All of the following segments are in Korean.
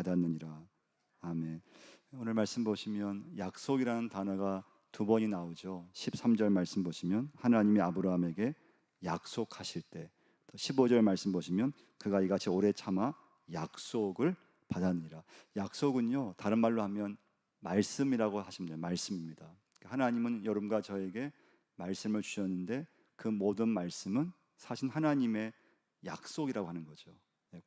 받았느니라. 아멘. 오늘 말씀 보시면 약속이라는 단어가 두 번이 나오죠. 13절 말씀 보시면 하나님이 아브라함에게 약속하실 때, 또 15절 말씀 보시면 그가 이같이 오래 참아 약속을 받았느니라. 약속은요, 다른 말로 하면 말씀이라고 하시면 돼요. 말씀입니다. 하나님은 여러분과 저에게 말씀을 주셨는데 그 모든 말씀은 사실 하나님의 약속이라고 하는 거죠.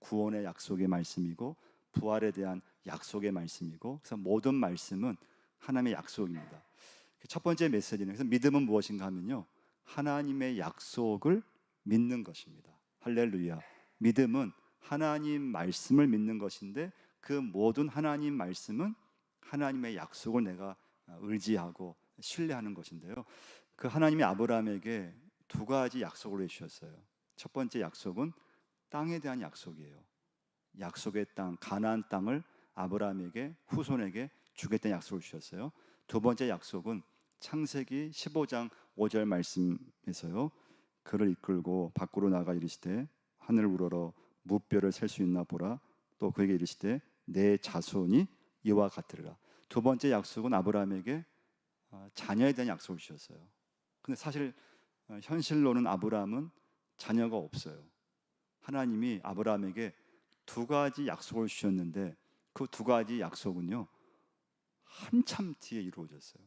구원의 약속의 말씀이고 부활에 대한 약속의 말씀이고, 그래서 모든 말씀은 하나님의 약속입니다. 첫 번째 메시지는, 그래서 믿음은 무엇인가 하면요, 하나님의 약속을 믿는 것입니다. 할렐루야. 믿음은 하나님 말씀을 믿는 것인데 그 모든 하나님 말씀은 하나님의 약속을 내가 의지하고 신뢰하는 것인데요, 그 하나님이 아브라함에게 두 가지 약속을 해주셨어요. 첫 번째 약속은 땅에 대한 약속이에요. 약속의 땅, 가나안 땅을 아브라함에게, 후손에게 주겠다는 약속을 주셨어요. 두 번째 약속은 창세기 15장 5절 말씀에서요, 그를 이끌고 밖으로 나가 이르시되 하늘 우러러 무뼈를 셀 수 있나 보라. 또 그에게 이르시되 내 자손이 이와 같으리라. 두 번째 약속은 아브라함에게 자녀에 대한 약속을 주셨어요. 근데 사실 현실로는 아브라함은 자녀가 없어요. 하나님이 아브라함에게 두 가지 약속을 주셨는데 그 두 가지 약속은요, 한참 뒤에 이루어졌어요.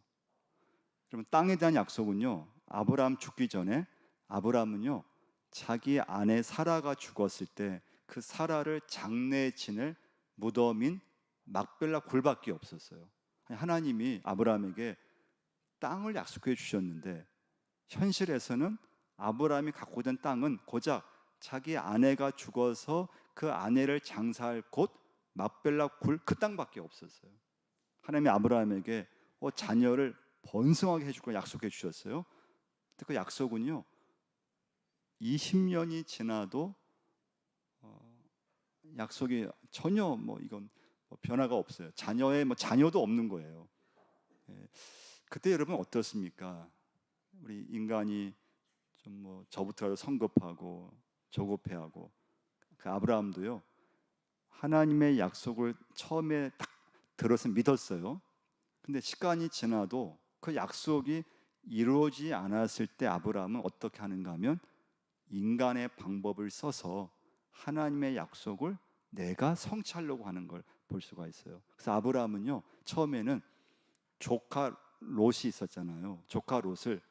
그러면 땅에 대한 약속은요, 아브라함 죽기 전에 아브라함은요, 자기 아내 사라가 죽었을 때 그 사라를 장례 지낼 무덤인 막벨라 굴밖에 없었어요. 하나님이 아브라함에게 땅을 약속해 주셨는데 현실에서는 아브라함이 갖고 있던 땅은 고작 자기 아내가 죽어서 그 아내를 장사할 곳 막벨라 굴 그 땅밖에 없었어요. 하나님이 아브라함에게 자녀를 번성하게 해줄 걸 약속해 주셨어요. 근데 그 약속은요, 20년이 지나도 약속이 전혀 이건 변화가 없어요. 자녀의 자녀도 없는 거예요. 그때 여러분 어떻습니까? 우리 인간이 좀 저부터 성급하고 조급해하고, 그 아브라함도요, 하나님의 약속을 처음에 딱 들어서 믿었어요. 근데 시간이 지나도 그 약속이 이루어지지 않았을 때 아브라함은 어떻게 하는가 하면 인간의 방법을 써서 하나님의 약속을 내가 성취하려고 하는 걸 볼 수가 있어요. 그래서 아브라함은요, 처음에는 조카 롯이 있었잖아요. 조카 롯을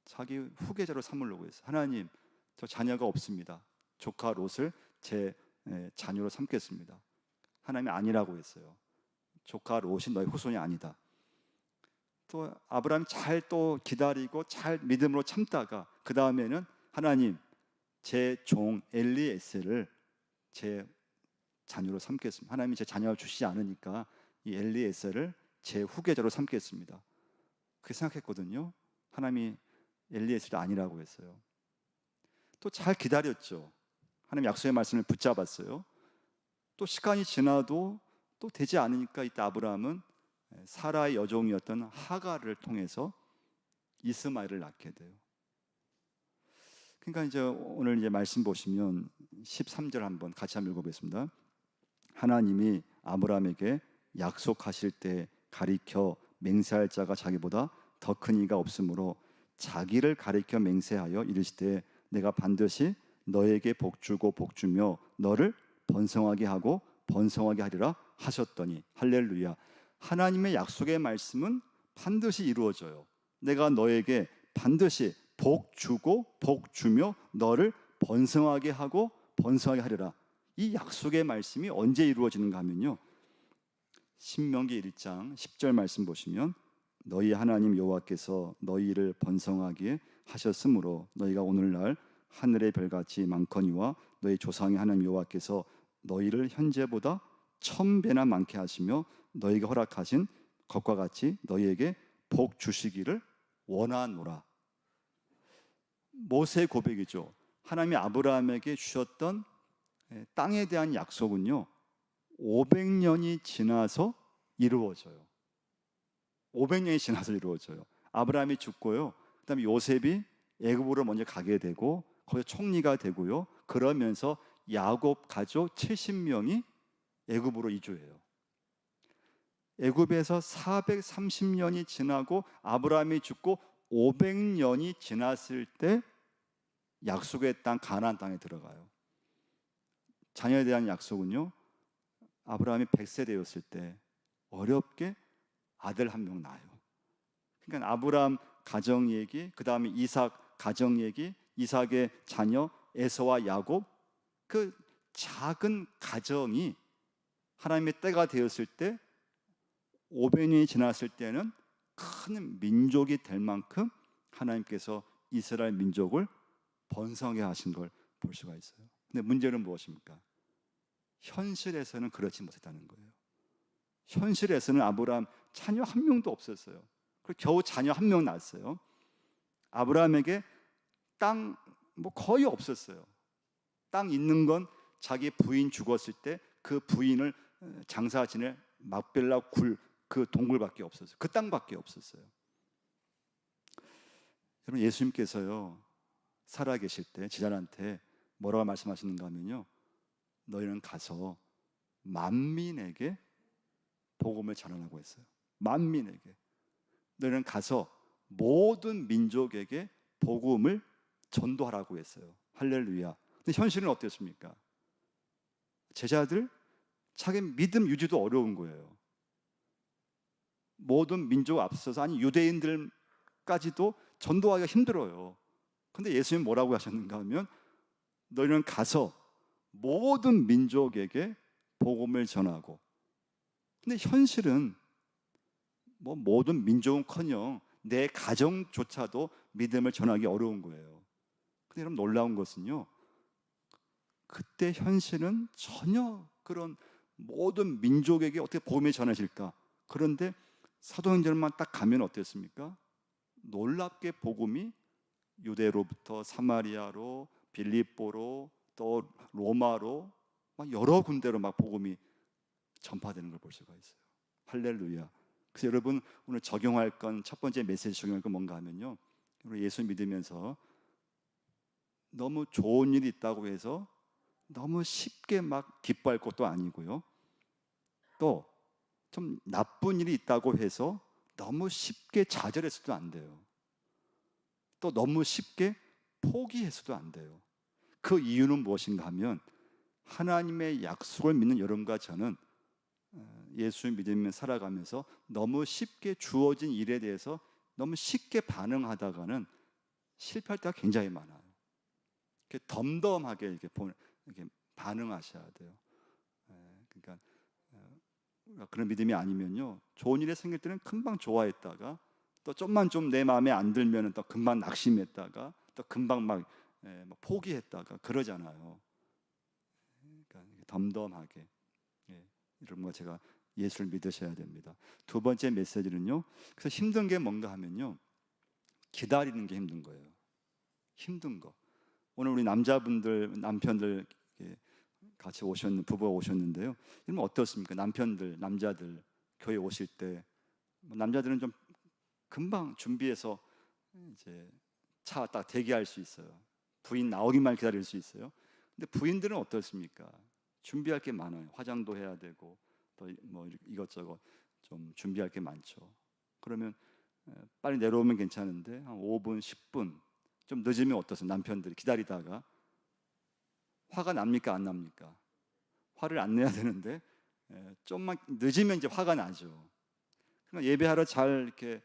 자기 후계자로 삼으려고 했어요. 하나님, 저 자녀가 없습니다. 조카 롯을 제 자녀로 삼겠습니다. 하나님이 아니라고 했어요. 조카 롯이 너의 후손이 아니다. 또 아브라함이 잘 또 기다리고 잘 믿음으로 참다가 그 다음에는 하나님, 제 종 엘리에셀을 제 자녀로 삼겠습니다. 하나님이 제 자녀를 주시지 않으니까 이 엘리에셀을 제 후계자로 삼겠습니다. 그렇게 생각했거든요. 하나님이 엘리에셀이 아니라고 했어요. 또 잘 기다렸죠. 하나님 약속의 말씀을 붙잡았어요. 또 시간이 지나도 또 되지 않으니까 이때 아브라함은 사라의 여종이었던 하갈을 통해서 이스마엘을 낳게 돼요. 그러니까 이제 오늘 이제 말씀 보시면 13절 한번 같이 한번 읽어보겠습니다. 하나님이 아브라함에게 약속하실 때 가리켜 맹세할 자가 자기보다 더 큰 이가 없으므로 자기를 가리켜 맹세하여 이르시되 내가 반드시 너에게 복주고 복주며 너를 번성하게 하고 번성하게 하리라 하셨더니, 할렐루야. 하나님의 약속의 말씀은 반드시 이루어져요. 내가 너에게 반드시 복주고 복주며 너를 번성하게 하고 번성하게 하리라. 이 약속의 말씀이 언제 이루어지는가 하면요, 신명기 1장 10절 말씀 보시면 너희 하나님 여호와께서 너희를 번성하게 하셨으므로 너희가 오늘날 하늘의 별같이 많거니와 너희 조상의 하나님 여호와께서 너희를 현재보다 1000배나 많게 하시며 너희가 허락하신 것과 같이 너희에게 복 주시기를 원하노라. 모세의 고백이죠. 하나님이 아브라함에게 주셨던 땅에 대한 약속은요, 500년이 지나서 이루어져요. 500년이 지나서 이루어져요. 아브라함이 죽고요, 그 다음에 요셉이 애굽으로 먼저 가게 되고 거기서 총리가 되고요, 그러면서 야곱 가족 70명이 애굽으로 이주해요. 애굽에서 430년이 지나고 아브라함이 죽고 500년이 지났을 때 약속의 땅 가나안 땅에 들어가요. 자녀에 대한 약속은요, 아브라함이 100세 되었을 때 어렵게 아들 한 명 낳아요. 그러니까 아브라함 가정 얘기, 그 다음에 이삭 가정 얘기, 이삭의 자녀 에서와 야곱, 그 작은 가정이 하나님의 때가 되었을 때 500년이 지났을 때는 큰 민족이 될 만큼 하나님께서 이스라엘 민족을 번성해 하신 걸 볼 수가 있어요. 근데 문제는 무엇입니까? 현실에서는 그렇지 못했다는 거예요. 현실에서는 아브라함 자녀 한 명도 없었어요. 그리고 겨우 자녀 한 명 낳았어요. 아브라함에게 땅 뭐 거의 없었어요. 땅 있는 건 자기 부인 죽었을 때 그 부인을 장사 지낼 막벨라 굴 그 동굴밖에 없었어요. 그 땅밖에 없었어요. 여러분, 예수님께서요 살아계실 때 제자들한테 뭐라고 말씀하시는가 하면요, 너희는 가서 만민에게 복음을 전하라고 했어요. 만민에게. 너희는 가서 모든 민족에게 복음을 전도하라고 했어요. 할렐루야. 근데 현실은 어땠습니까? 제자들 자기 믿음 유지도 어려운 거예요. 모든 민족 앞서서, 아니 유대인들까지도 전도하기가 힘들어요. 근데 예수님 뭐라고 하셨는가 하면 너희는 가서 모든 민족에게 복음을 전하고. 근데 현실은 뭐 모든 민족은커녕 내 가정조차도 믿음을 전하기 어려운 거예요. 근데 여러분, 놀라운 것은요, 그때 현실은 전혀 그런 모든 민족에게 어떻게 복음이 전해질까? 그런데 사도행전만 딱 가면 어땠습니까? 놀랍게 복음이 유대로부터 사마리아로, 빌립보로, 또 로마로 막 여러 군데로 막 복음이 전파되는 걸 볼 수가 있어요. 할렐루야. 그래서 여러분, 오늘 적용할 건, 첫 번째 메시지 적용할 건 뭔가 하면요, 예수 믿으면서 너무 좋은 일이 있다고 해서 너무 쉽게 막 기뻐할 것도 아니고요, 또 좀 나쁜 일이 있다고 해서 너무 쉽게 좌절해서도 안 돼요. 또 너무 쉽게 포기해서도 안 돼요. 그 이유는 무엇인가 하면 하나님의 약속을 믿는 여러분과 저는 예수 믿으며 살아가면서 너무 쉽게 주어진 일에 대해서 너무 쉽게 반응하다가는 실패할 때가 굉장히 많아요. 이렇게 덤덤하게 이렇게 반응하셔야 돼요. 그러니까 그런 믿음이 아니면요, 좋은 일이 생길 때는 금방 좋아했다가 또 좀만 좀 내 마음에 안 들면 또 금방 낙심했다가 또 금방 막 포기했다가 그러잖아요. 그러니까 덤덤하게, 여러분과 제가 예수를 믿으셔야 됩니다. 두 번째 메시지는요, 그래서 힘든 게 뭔가 하면요, 기다리는 게 힘든 거예요. 힘든 거. 오늘 우리 남자분들, 남편들 같이 오셨는 부부가 오셨는데요. 이러면 어떻습니까? 남편들, 남자들 교회 오실 때 남자들은 좀 금방 준비해서 이제 차 딱 대기할 수 있어요. 부인 나오기만 기다릴 수 있어요. 근데 부인들은 어떻습니까? 준비할 게 많아요. 화장도 해야 되고 또 뭐 이것저것 좀 준비할 게 많죠. 그러면 빨리 내려오면 괜찮은데 한 5분, 10분 좀 늦으면 어떠세요? 남편들이 기다리다가 화가 납니까, 안 납니까? 화를 안 내야 되는데 좀만 늦으면 이제 화가 나죠. 그러니까 예배하러 잘 이렇게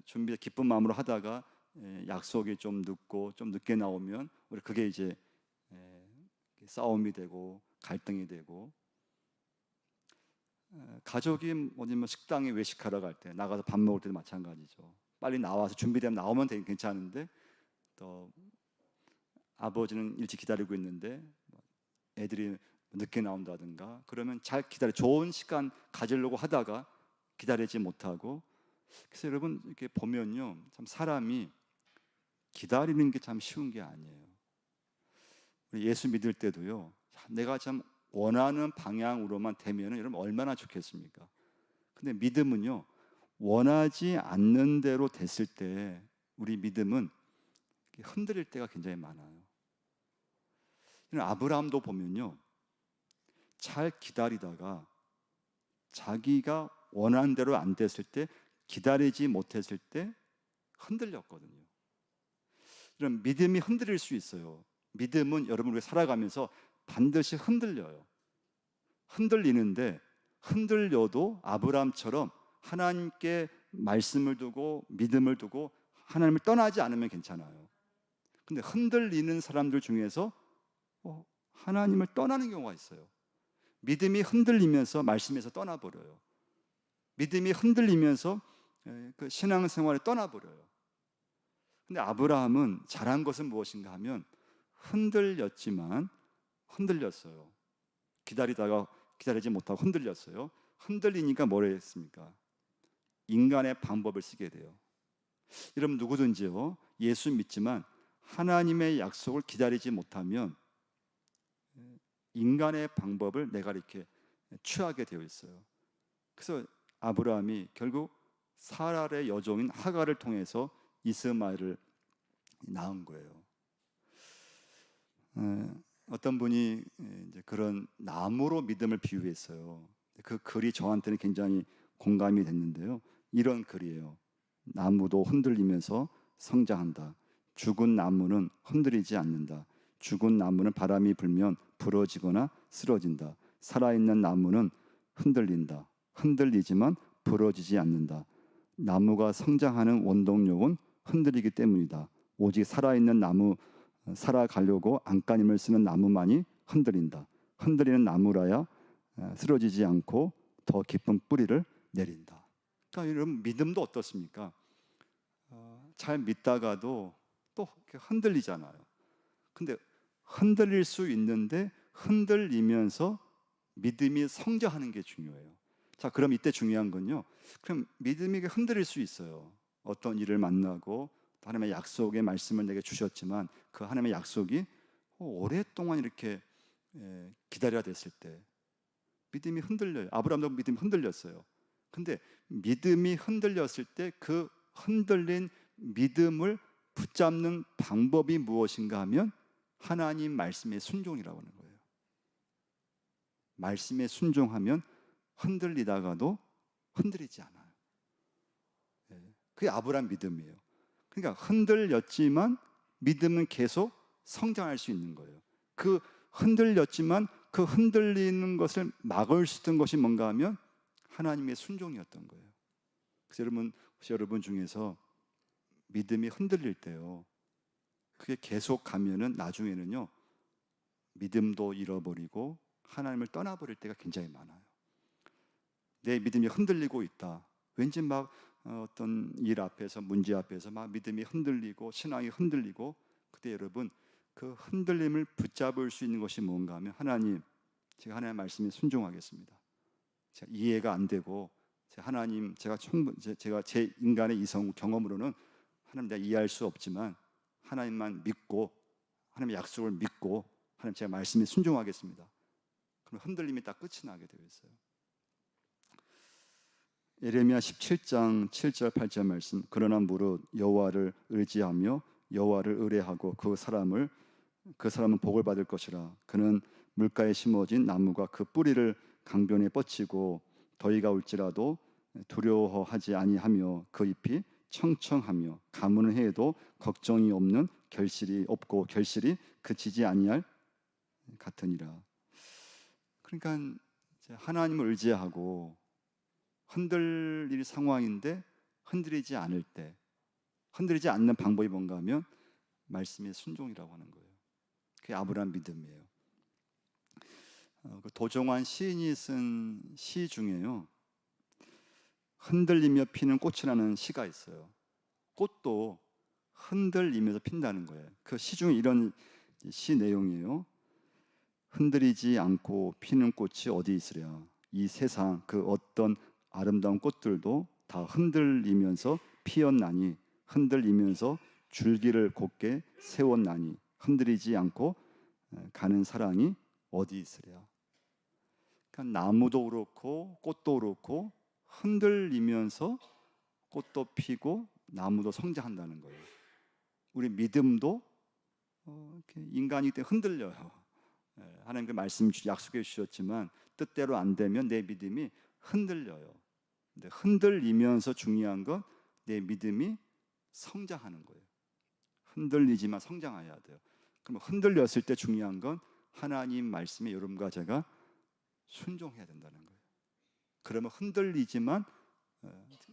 준비 기쁜 마음으로 하다가 약속이 좀 늦고 좀 늦게 나오면 우리 그게 이제 싸움이 되고 갈등이 되고, 가족이 어디 뭐 식당에 외식하러 갈 때, 나가서 밥 먹을 때도 마찬가지죠. 빨리 나와서 준비되면 나오면 되게 괜찮은데 또 아버지는 일찍 기다리고 있는데 애들이 늦게 나온다든가 그러면 잘 기다려 좋은 시간 가지려고 하다가 기다리지 못하고. 그래서 여러분, 이렇게 보면요, 참 사람이 기다리는 게 참 쉬운 게 아니에요. 예수 믿을 때도요, 내가 참 원하는 방향으로만 되면 여러분 얼마나 좋겠습니까? 근데 믿음은요, 원하지 않는 대로 됐을 때 우리 믿음은 흔들릴 때가 굉장히 많아요. 아브라함도 보면요, 잘 기다리다가 자기가 원하는 대로 안 됐을 때, 기다리지 못했을 때 흔들렸거든요. 이런 믿음이 흔들릴 수 있어요. 믿음은 여러분 우리가 살아가면서 반드시 흔들려요. 흔들리는데 흔들려도 아브라함처럼 하나님께 말씀을 두고 믿음을 두고 하나님을 떠나지 않으면 괜찮아요. 근데 흔들리는 사람들 중에서 하나님을 떠나는 경우가 있어요. 믿음이 흔들리면서 말씀에서 떠나버려요. 믿음이 흔들리면서 그 신앙생활에 떠나버려요. 근데 아브라함은 잘한 것은 무엇인가 하면 흔들렸지만 흔들렸어요. 기다리다가 기다리지 못하고 흔들렸어요. 흔들리니까 뭘 했습니까? 인간의 방법을 쓰게 돼요. 여러분 누구든지요, 예수 믿지만 하나님의 약속을 기다리지 못하면 인간의 방법을 내가 이렇게 취하게 되어 있어요. 그래서 아브라함이 결국 사랄의 여종인 하갈을 통해서 이스마엘을 낳은 거예요. 어떤 분이 이제 그런 나무로 믿음을 비유했어요. 그 글이 저한테는 굉장히 공감이 됐는데요. 이런 글이에요. 나무도 흔들리면서 성장한다. 죽은 나무는 흔들리지 않는다. 죽은 나무는 바람이 불면 부러지거나 쓰러진다. 살아있는 나무는 흔들린다. 흔들리지만 부러지지 않는다. 나무가 성장하는 원동력은 흔들리기 때문이다. 오직 살아있는 나무, 살아가려고 안간힘을 쓰는 나무만이 흔들린다. 흔들리는 나무라야 쓰러지지 않고 더 깊은 뿌리를 내린다. 그러니까 여러분 믿음도 어떻습니까? 잘 믿다가도 또 흔들리잖아요. 근데 흔들릴 수 있는데 흔들리면서 믿음이 성장하는 게 중요해요. 자, 그럼 이때 중요한 건요, 그럼 믿음이 흔들릴 수 있어요. 어떤 일을 만나고 하나님의 약속의 말씀을 내게 주셨지만 그 하나님의 약속이 오랫동안 이렇게 기다려야 됐을 때 믿음이 흔들려요. 아브라함도 믿음이 흔들렸어요. 근데 믿음이 흔들렸을 때 그 흔들린 믿음을 붙잡는 방법이 무엇인가 하면 하나님 말씀의 순종이라고 하는 거예요. 말씀에 순종하면 흔들리다가도 흔들리지 않아요. 그게 아브라함 믿음이에요. 그러니까 흔들렸지만 믿음은 계속 성장할 수 있는 거예요. 그 흔들렸지만 그 흔들리는 것을 막을 수 있던 것이 뭔가 하면 하나님의 순종이었던 거예요. 그래서 혹시 여러분 중에서 믿음이 흔들릴 때요, 그게 계속 가면은 나중에는요 믿음도 잃어버리고 하나님을 떠나버릴 때가 굉장히 많아요. 내 믿음이 흔들리고 있다. 왠지 막 어떤 일 앞에서, 문제 앞에서 막 믿음이 흔들리고 신앙이 흔들리고, 그때 여러분 그 흔들림을 붙잡을 수 있는 것이 뭔가 하면 하나님, 제가 하나님의 말씀에 순종하겠습니다. 제가 이해가 안 되고 제가 제 인간의 이성 경험으로는 하나님 내가 이해할 수 없지만 하나님만 믿고 하나님의 약속을 믿고 하나님 제가 말씀에 순종하겠습니다. 그럼 흔들림이 딱 끝이 나게 되어 있어요. 예레미야 17장 7절 8절 말씀. 그러나 무릇 여호와를 의지하며 여호와를 의뢰하고 그 사람은 복을 받을 것이라. 그는 물가에 심어진 나무가 그 뿌리를 강변에 뻗치고 더위가 올지라도 두려워하지 아니하며 그 잎이 청청하며 가무는 해에도 걱정이 없는 결실이 없고 결실이 그치지 아니할 같으니라. 그러니까 하나님을 의지하고 흔들릴 상황인데 흔들리지 않을 때, 흔들리지 않는 방법이 뭔가 하면 말씀의 순종이라고 하는 거예요. 그게 아브라함 믿음이에요. 도종환 시인이 쓴 시 중에요, 흔들리며 피는 꽃이라는 시가 있어요. 꽃도 흔들리면서 핀다는 거예요. 그 시 중에 이런 시 내용이에요. 흔들리지 않고 피는 꽃이 어디 있으랴. 이 세상 그 어떤 아름다운 꽃들도 다 흔들리면서 피었나니 흔들리면서 줄기를 곧게 세웠나니 흔들리지 않고 가는 사랑이 어디 있으랴. 그러니까 나무도 그렇고 꽃도 그렇고 흔들리면서 꽃도 피고 나무도 성장한다는 거예요. 우리 믿음도 인간이기 때문에 흔들려요. 하나님 그 말씀 약속해 주셨지만 뜻대로 안 되면 내 믿음이 흔들려요. 근데 흔들리면서 중요한 건 내 믿음이 성장하는 거예요. 흔들리지만 성장해야 돼요. 그럼 흔들렸을 때 중요한 건 하나님 말씀에 여러분과 제가 순종해야 된다는 거예요. 그러면 흔들리지만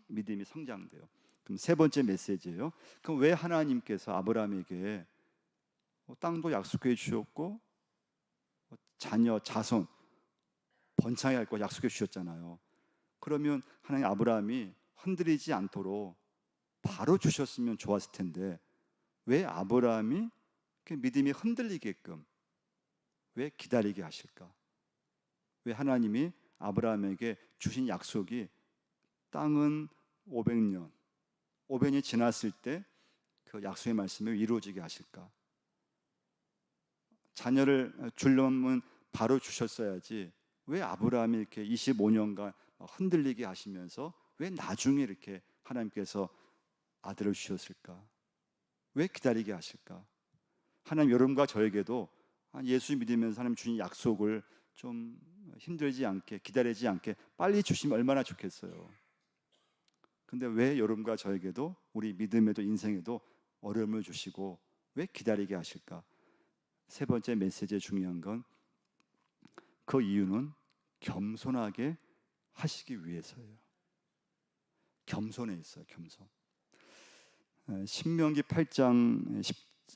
믿음이 성장돼요. 그럼 세 번째 메시지예요. 그럼 왜 하나님께서 아브라함에게 땅도 약속해 주셨고 자녀, 자손 번창해 할 거 약속해 주셨잖아요. 그러면 하나님 아브라함이 흔들리지 않도록 바로 주셨으면 좋았을 텐데 왜 아브라함이 믿음이 흔들리게끔 왜 기다리게 하실까? 왜 하나님이 아브라함에게 주신 약속이 땅은 500년이 지났을 때 그 약속의 말씀이 이루어지게 하실까? 자녀를 주려면 바로 주셨어야지 왜 아브라함이 이렇게 25년간 흔들리게 하시면서 왜 나중에 이렇게 하나님께서 아들을 주셨을까? 왜 기다리게 하실까? 하나님 여러분과 저에게도 예수 믿으면서 하나님 주신 약속을 좀 힘들지 않게 기다리지 않게 빨리 주시면 얼마나 좋겠어요. 근데 왜 여러분과 저에게도 우리 믿음에도 인생에도 어려움을 주시고 왜 기다리게 하실까? 세 번째 메시지의 중요한 건 그 이유는 겸손하게 하시기 위해서예요. 겸손해 있어요. 겸손. 신명기 8장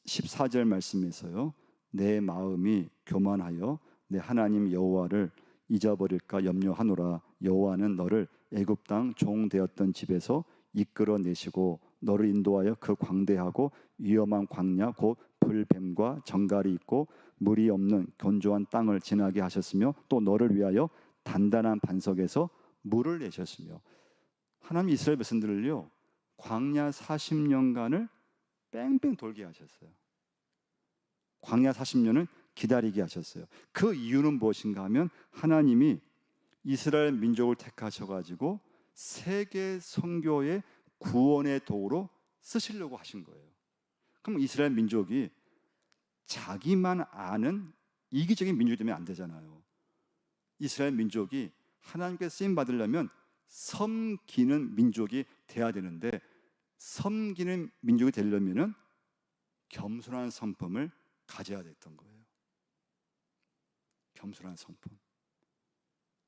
14절 말씀에서요. 내 마음이 교만하여 내 하나님 여호와를 잊어버릴까 염려하노라. 여호와는 너를 애굽 땅 종 되었던 집에서 이끌어내시고 너를 인도하여 그 광대하고 위험한 광야 곧 불뱀과 정갈이 있고 물이 없는 건조한 땅을 지나게 하셨으며 또 너를 위하여 단단한 반석에서 물을 내셨으며 하나님 이스라엘 백성들을요 광야 40년간을 뺑뺑 돌게 하셨어요. 광야 40년을 기다리게 하셨어요. 그 이유는 무엇인가 하면 하나님이 이스라엘 민족을 택하셔가지고 세계 선교의 구원의 도구로 쓰시려고 하신 거예요. 그럼 이스라엘 민족이 자기만 아는 이기적인 민족이 되면 안 되잖아요. 이스라엘 민족이 하나님께 쓰임 받으려면 섬기는 민족이 돼야 되는데 섬기는 민족이 되려면은 겸손한 성품을 가져야 됐던 거예요. 겸손한 성품.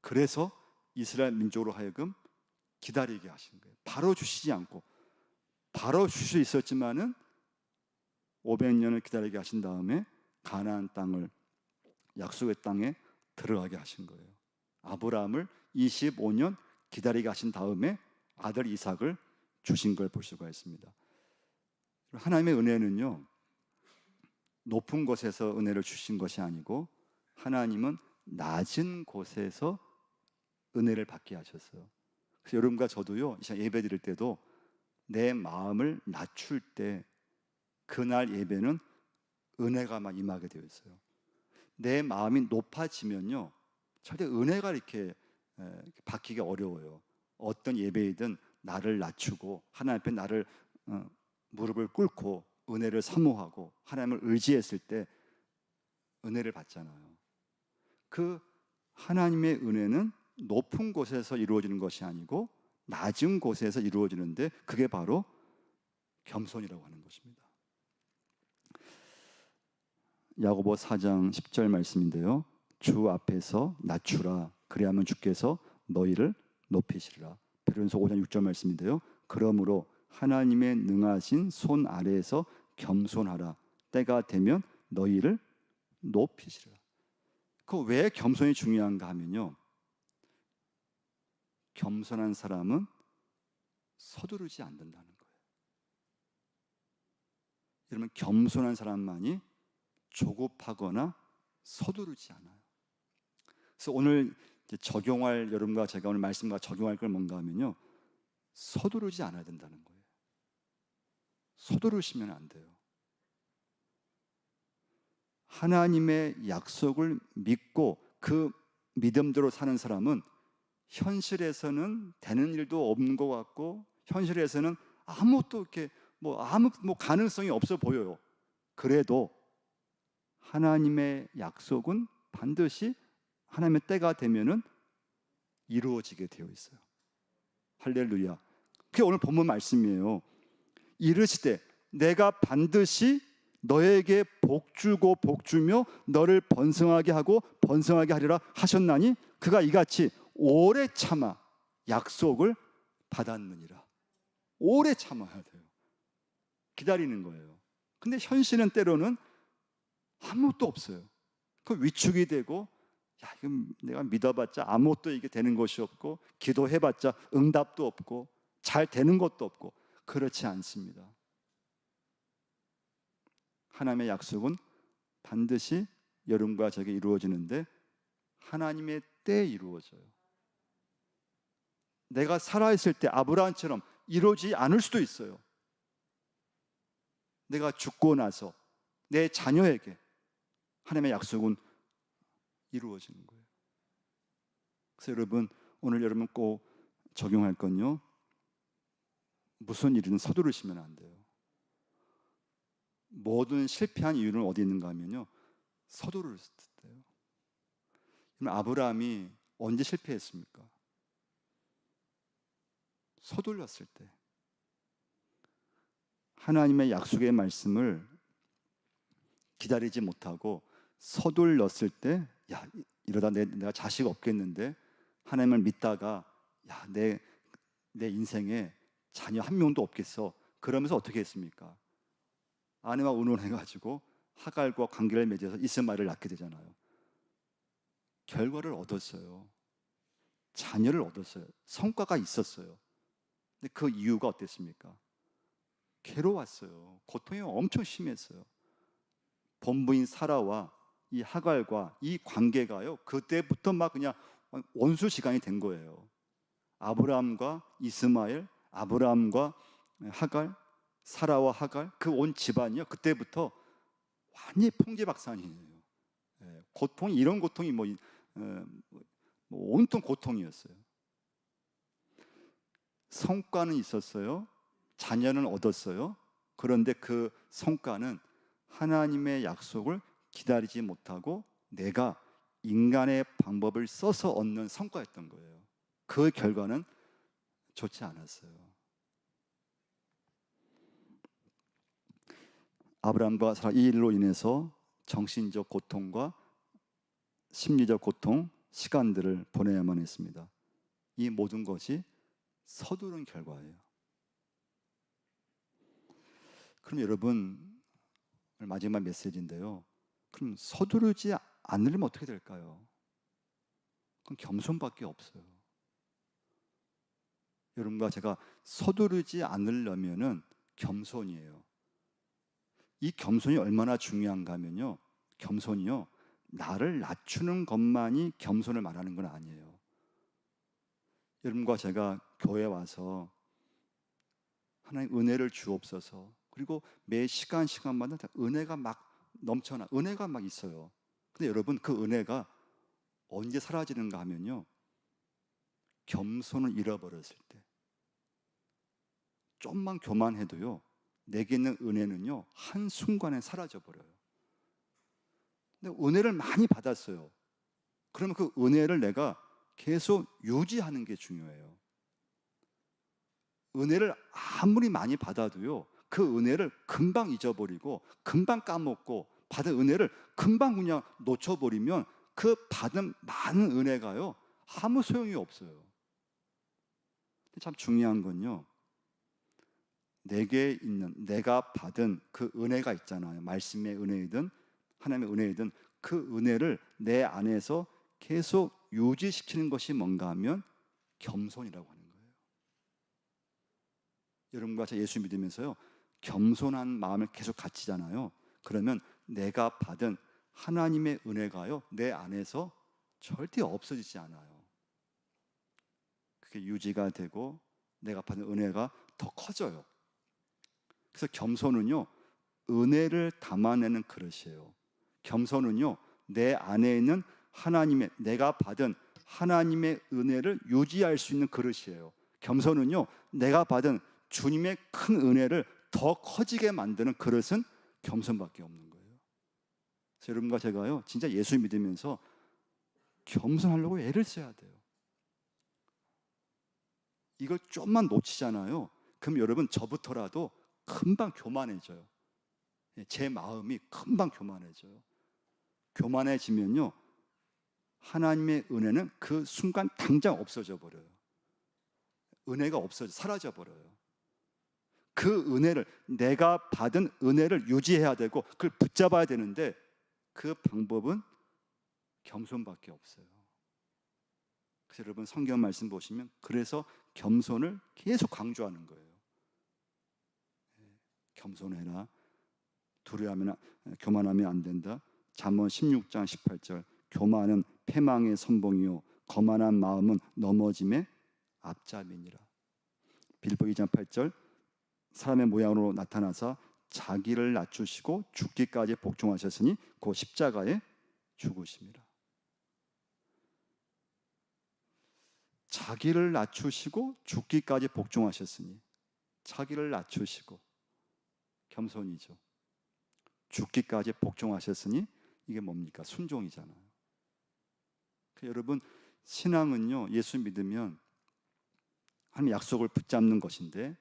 그래서 이스라엘 민족으로 하여금 기다리게 하신 거예요. 바로 주시지 않고 바로 주실 수 있었지만은 500년을 기다리게 하신 다음에 가나안 땅을 약속의 땅에 들어가게 하신 거예요. 아브라함을 25년 기다리게 하신 다음에 아들 이삭을 주신 걸 볼 수가 있습니다. 하나님의 은혜는요 높은 곳에서 은혜를 주신 것이 아니고 하나님은 낮은 곳에서 은혜를 받게 하셨어요. 그래서 여러분과 저도요 이 시간 예배 드릴 때도 내 마음을 낮출 때 그날 예배는 은혜가 막 임하게 되어 있어요. 내 마음이 높아지면요 절대 은혜가 이렇게 받기가 어려워요. 어떤 예배이든 나를 낮추고 하나님 앞에 나를 무릎을 꿇고 은혜를 사모하고 하나님을 의지했을 때 은혜를 받잖아요. 그 하나님의 은혜는 높은 곳에서 이루어지는 것이 아니고 낮은 곳에서 이루어지는데 그게 바로 겸손이라고 하는 것입니다. 야고보 4장 10절 말씀인데요. 주 앞에서 낮추라 그리하면 주께서 너희를 높이시리라. 베드로전서 5장 6절 말씀인데요. 그러므로 하나님의 능하신 손 아래에서 겸손하라. 때가 되면 너희를 높이시리라. 그 왜 겸손이 중요한가 하면요. 겸손한 사람은 서두르지 않는다는 거예요. 여러분 겸손한 사람만이 조급하거나 서두르지 않아요. 그래서 오늘 적용할 여러분과 제가 오늘 말씀과 적용할 걸 뭔가 하면요. 서두르지 않아야 된다는 거예요. 서두르시면 안 돼요. 하나님의 약속을 믿고 그 믿음대로 사는 사람은 현실에서는 되는 일도 없는 것 같고 현실에서는 아무것도 이렇게 아무 가능성이 없어 보여요. 그래도 하나님의 약속은 반드시 하나님의 때가 되면은 이루어지게 되어 있어요. 할렐루야. 그게 오늘 본문 말씀이에요. 이르시되 내가 반드시 너에게 복주고 복주며 너를 번성하게 하고 번성하게 하리라 하셨나니 그가 이같이 오래 참아 약속을 받았느니라. 오래 참아야 돼요. 기다리는 거예요. 근데 현실은 때로는 아무것도 없어요. 그 위축이 되고, 야, 이거 내가 믿어봤자 아무것도 이게 되는 것이 없고, 기도해봤자 응답도 없고, 잘 되는 것도 없고, 그렇지 않습니다. 하나님의 약속은 반드시 여러분과 저에게 이루어지는데 하나님의 때에 이루어져요. 내가 살아있을 때 아브라함처럼 이루어지지 않을 수도 있어요. 내가 죽고 나서 내 자녀에게 하나님의 약속은 이루어지는 거예요. 그래서 여러분, 오늘 여러분 꼭 적용할 건요, 무슨 일이든 서두르시면 안 돼요. 모든 실패한 이유는 어디 있는가 하면요, 서두를 때요. 아브라함이 언제 실패했습니까? 서둘렀을 때. 하나님의 약속의 말씀을 기다리지 못하고 서둘렀을 때, 야, 이러다 내가 자식 없겠는데, 하나님을 믿다가 야, 내 인생에 자녀 한 명도 없겠어. 그러면서 어떻게 했습니까? 아내와 의논해가지고 하갈과 관계를 맺어서 이스마엘을 낳게 되잖아요. 결과를 얻었어요. 자녀를 얻었어요. 성과가 있었어요. 근데 그 이유가 어땠습니까? 괴로웠어요. 고통이 엄청 심했어요. 본부인 사라와 이 하갈과 이 관계가요, 그때부터 막 그냥 원수 시간이 된 거예요. 아브라함과 이스마엘, 아브라함과 하갈, 사라와 하갈, 그 온 집안이요, 그때부터 완전히 풍지박산이에요. 고통이, 이런 고통이 온통 고통이었어요. 성과는 있었어요. 자녀는 얻었어요. 그런데 그 성과는 하나님의 약속을 기다리지 못하고 내가 인간의 방법을 써서 얻는 성과였던 거예요. 그 결과는 좋지 않았어요. 아브라함과 사라, 이 일로 인해서 정신적 고통과 심리적 고통, 시간들을 보내야만 했습니다. 이 모든 것이 서두른 결과예요. 그럼 여러분, 마지막 메시지인데요, 그럼 서두르지 않으려면 어떻게 될까요? 그럼 겸손밖에 없어요. 여러분과 제가 서두르지 않으려면은 겸손이에요. 이 겸손이 얼마나 중요한가 하면요, 겸손이요, 나를 낮추는 것만이 겸손을 말하는 건 아니에요. 여러분과 제가 교회에 와서 하나님 은혜를 주옵소서, 그리고 매 시간마다 은혜가 막 넘쳐나, 은혜가 막 있어요. 근데 여러분, 그 은혜가 언제 사라지는가 하면요, 겸손을 잃어버렸을 때. 좀만 교만해도요, 내게 있는 은혜는요, 한순간에 사라져버려요. 근데 은혜를 많이 받았어요. 그러면 그 은혜를 내가 계속 유지하는 게 중요해요. 은혜를 아무리 많이 받아도요, 그 은혜를 금방 잊어버리고 금방 까먹고 받은 은혜를 금방 그냥 놓쳐버리면 그 받은 많은 은혜가요, 아무 소용이 없어요. 참 중요한 건요, 내게 있는, 내가 받은 그 은혜가 있잖아요. 말씀의 은혜이든 하나님의 은혜이든 그 은혜를 내 안에서 계속 유지시키는 것이 뭔가 하면 겸손이라고 하는 거예요. 여러분과 제가 예수 믿으면서요, 겸손한 마음을 계속 갖추잖아요. 그러면 내가 받은 하나님의 은혜가요, 내 안에서 절대 없어지지 않아요. 그게 유지가 되고 내가 받은 은혜가 더 커져요. 그래서 겸손은요, 은혜를 담아내는 그릇이에요. 겸손은요, 내 안에 있는 하나님의, 내가 받은 하나님의 은혜를 유지할 수 있는 그릇이에요. 겸손은요, 내가 받은 주님의 큰 은혜를 더 커지게 만드는 그릇은 겸손밖에 없는 거예요. 그래서 여러분과 제가요, 진짜 예수 믿으면서 겸손하려고 애를 써야 돼요. 이걸 좀만 놓치잖아요. 그럼 여러분, 저부터라도 금방 교만해져요. 제 마음이 금방 교만해져요. 교만해지면요, 하나님의 은혜는 그 순간 당장 없어져 버려요. 은혜가 없어져 사라져 버려요. 그 은혜를, 내가 받은 은혜를 유지해야 되고 그걸 붙잡아야 되는데 그 방법은 겸손밖에 없어요. 그래서 여러분, 성경 말씀 보시면 그래서 겸손을 계속 강조하는 거예요. 겸손해라, 두려워하면, 교만하면 안 된다. 잠언 16장 18절, 교만은 패망의 선봉이요 거만한 마음은 넘어짐의 앞잡이니라. 빌보 2장 8절, 사람의 모양으로 나타나사 자기를 낮추시고 죽기까지 복종하셨으니 그 십자가에 죽으심이라. 자기를 낮추시고 죽기까지 복종하셨으니, 자기를 낮추시고 겸손이죠. 죽기까지 복종하셨으니 이게 뭡니까? 순종이잖아요. 여러분, 신앙은요, 예수 믿으면 하나님 약속을 붙잡는 것인데,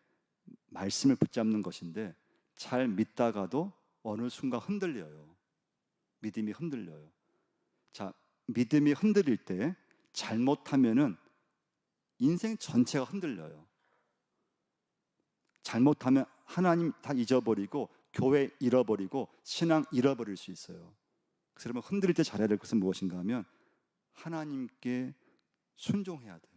말씀을 붙잡는 것인데, 잘 믿다가도 어느 순간 흔들려요. 믿음이 흔들려요. 자, 믿음이 흔들릴 때 잘못하면은 인생 전체가 흔들려요. 잘못하면 하나님 다 잊어버리고 교회 잃어버리고 신앙 잃어버릴 수 있어요. 그래서 여러분, 흔들릴 때 잘해야 될 것은 무엇인가 하면 하나님께 순종해야 돼요.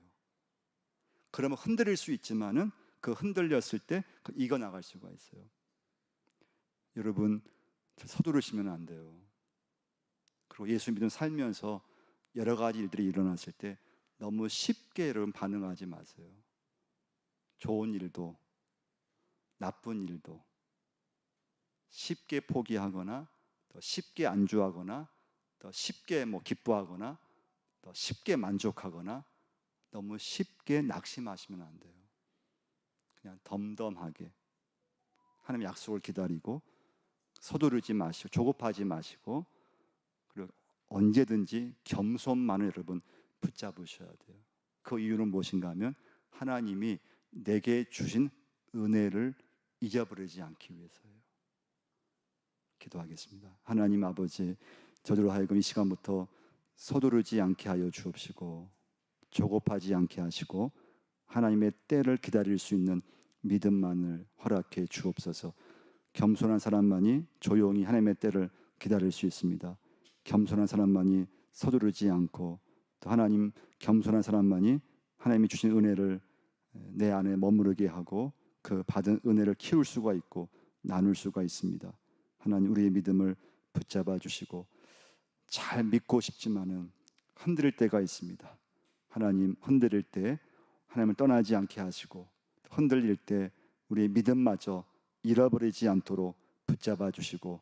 그러면 흔들릴 수 있지만은 그 흔들렸을 때 이겨나갈 수가 있어요. 여러분, 서두르시면 안 돼요. 그리고 예수 믿음 살면서 여러 가지 일들이 일어났을 때 너무 쉽게 여러분 반응하지 마세요. 좋은 일도 나쁜 일도 쉽게 포기하거나 더 쉽게 안주하거나 더 쉽게 기뻐하거나 더 쉽게 만족하거나 너무 쉽게 낙심하시면 안 돼요. 그냥 덤덤하게 하나님의 약속을 기다리고 서두르지 마시고 조급하지 마시고, 그리고 언제든지 겸손만을 여러분 붙잡으셔야 돼요. 그 이유는 무엇인가 하면 하나님이 내게 주신 은혜를 잊어버리지 않기 위해서예요. 기도하겠습니다. 하나님 아버지, 저들로 하여금 이 시간부터 서두르지 않게 하여 주옵시고 조급하지 않게 하시고 하나님의 때를 기다릴 수 있는 믿음만을 허락해 주옵소서. 겸손한 사람만이 조용히 하나님의 때를 기다릴 수 있습니다. 겸손한 사람만이 서두르지 않고, 또 하나님, 겸손한 사람만이 하나님이 주신 은혜를 내 안에 머무르게 하고 그 받은 은혜를 키울 수가 있고 나눌 수가 있습니다. 하나님, 우리의 믿음을 붙잡아 주시고, 잘 믿고 싶지만은 흔들릴 때가 있습니다. 하나님, 흔들릴 때 하나님을 떠나지 않게 하시고, 흔들릴 때 우리의 믿음마저 잃어버리지 않도록 붙잡아 주시고,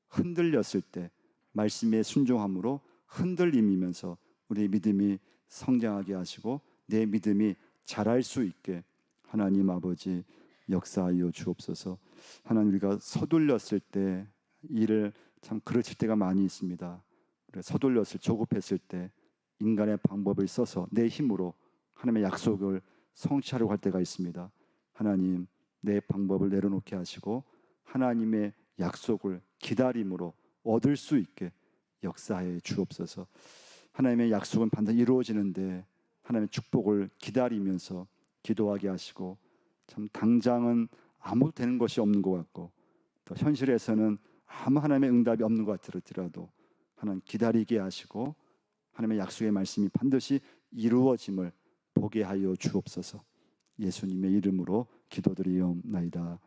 흔들렸을 때 말씀에 순종함으로 흔들림이면서 우리의 믿음이 성장하게 하시고 내 믿음이 자랄 수 있게 하나님 아버지 역사하여 주옵소서. 하나님, 우리가 서둘렸을 때 일을 참 그르칠 때가 많이 있습니다. 서둘렸을, 조급했을 때 인간의 방법을 써서 내 힘으로 하나님의 약속을 성취하려고 할 때가 있습니다. 하나님, 내 방법을 내려놓게 하시고 하나님의 약속을 기다림으로 얻을 수 있게 역사해 주옵소서. 하나님의 약속은 반드시 이루어지는데 하나님의 축복을 기다리면서 기도하게 하시고, 참 당장은 아무도 되는 것이 없는 것 같고 또 현실에서는 아무 하나님의 응답이 없는 것 같을지라도 하나님 기다리게 하시고 하나님의 약속의 말씀이 반드시 이루어짐을 보게 하여 주옵소서. 예수님의 이름으로 기도드리옵나이다.